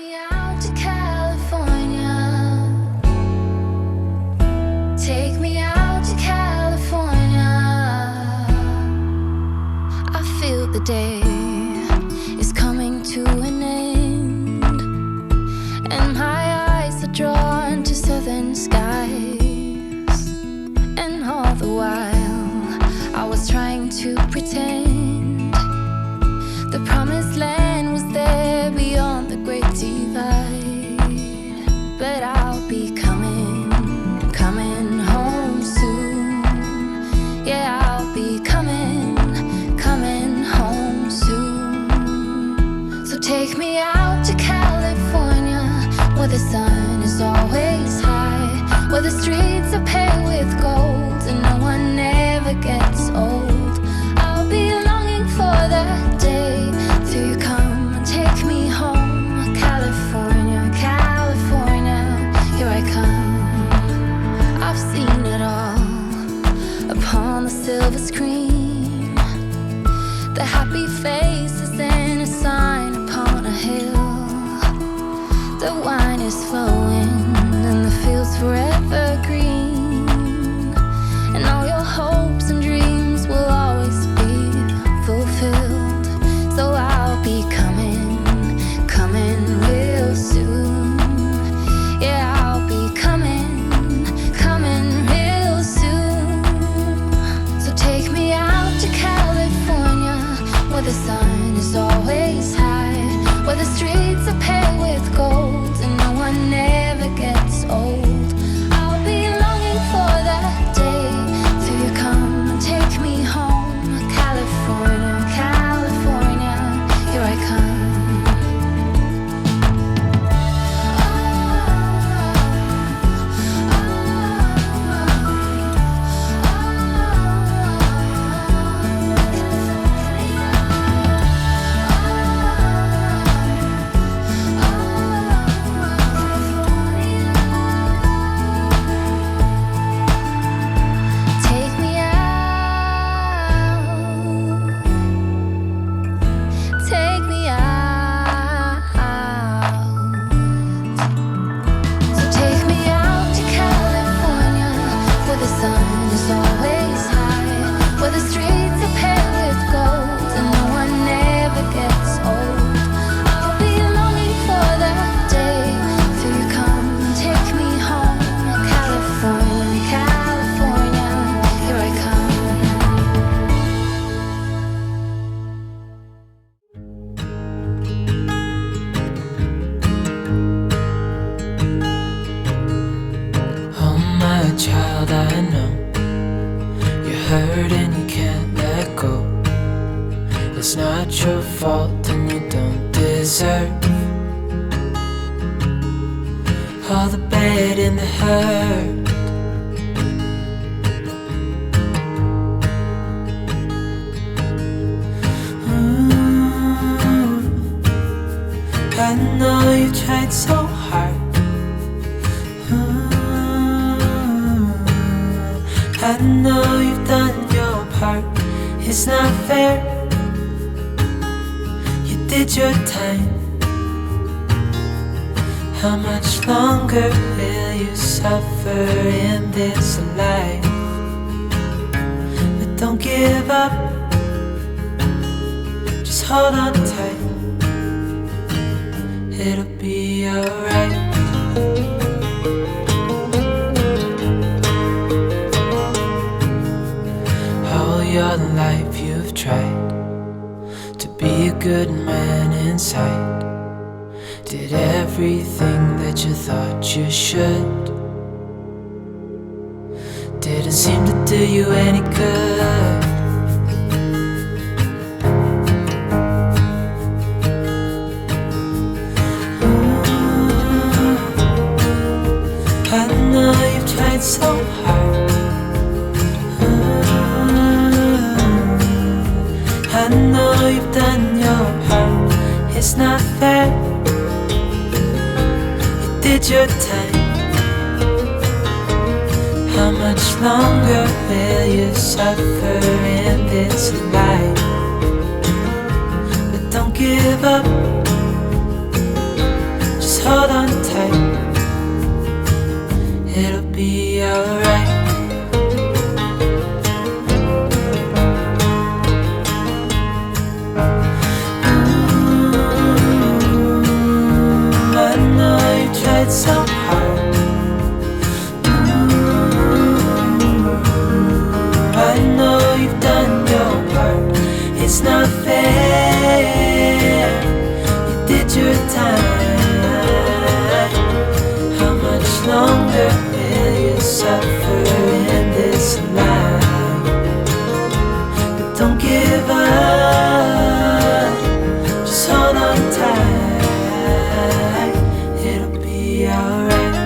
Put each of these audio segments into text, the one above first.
me out to California. Take me out to California. I feel the day is coming to an end, and my eyes are drawn to southern skies. And all the while I was trying to pretend the promised land was there beyond the great divide. But I'll be coming home soon. Yeah, I'll be coming home soon. So take me out to California, where the sun is always high, where the streets are paved with gold and no one ever gets old. I'll be longing for that day till you come and take me home. California, California, here I come. I've seen it all upon the silver screen, the happy faces and a sign upon a hill. The wine is flowing and the fields forever green, and all your hopes and dreams will always be fulfilled. So I'll be coming real soon. Yeah, I'll be coming real soon. So take me out to California, where the sun is always high, where the streets are paved with gold and no one ever gets old. I'll be longing for that day till you come and take me home. California, California, here I come. Take me out. So take me out to California, where the sun is always high, where the streets are paved with gold and no one ever gets old. I'll be longing for that day till you come and take me home. California, California, here I come. Oh my child, I know you're hurt and you can't let go. It's not your fault and you don't deserve all the bad and the hurt. I know you tried so hard. I know you've done your part. It's not fair. You did your time. How much longer will you suffer in this life? But don't give up. Just hold on tight. It'll be alright. All your life you've tried to be a good man inside. Did everything that you thought you should. Didn't seem to do you any good. I know you've tried so hard. I know you've done your part. It's not fair. You did your time. How much longer will you suffer in this life? But don't give up. hold on tight. It'll be alright. I know you tried so hard. I know you've done your part. It's not fair. You did your time. How much longer will you suffer in this life? But don't give up. Just hold on tight. It'll be alright.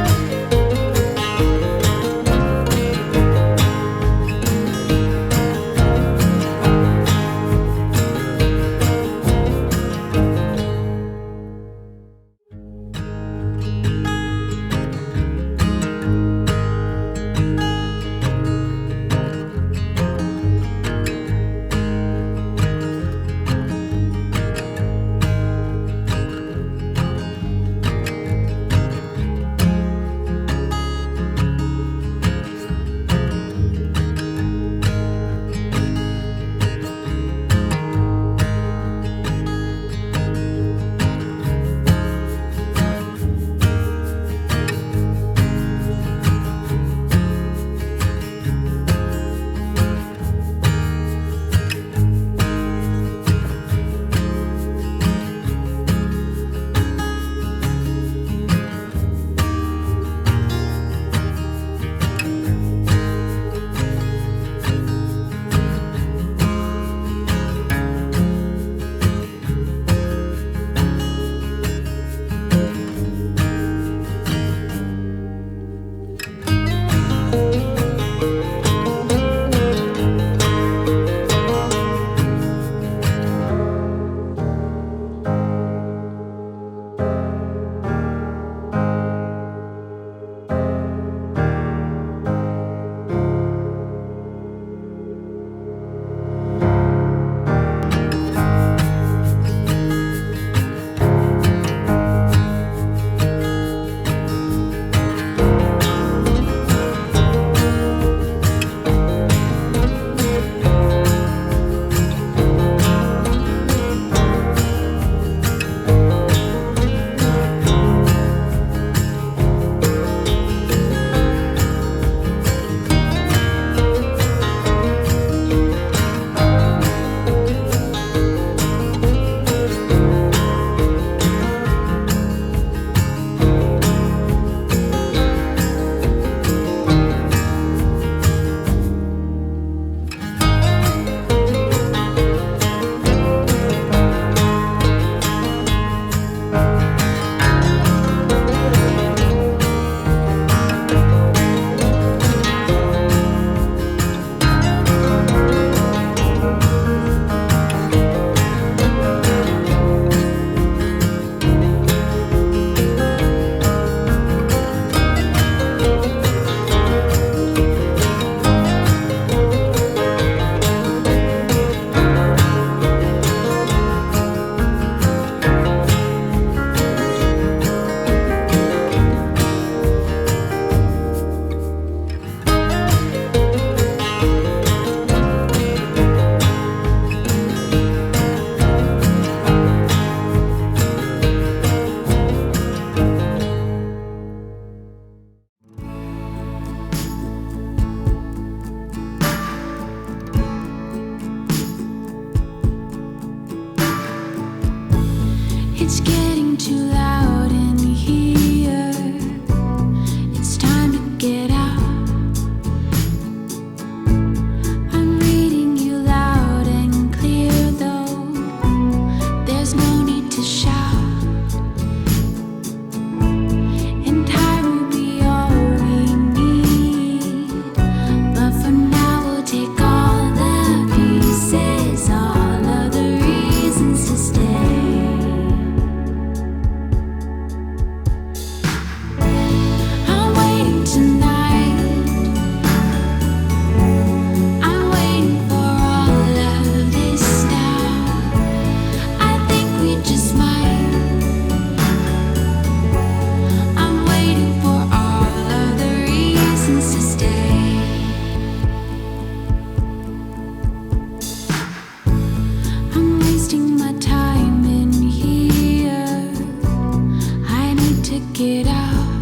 stick it out.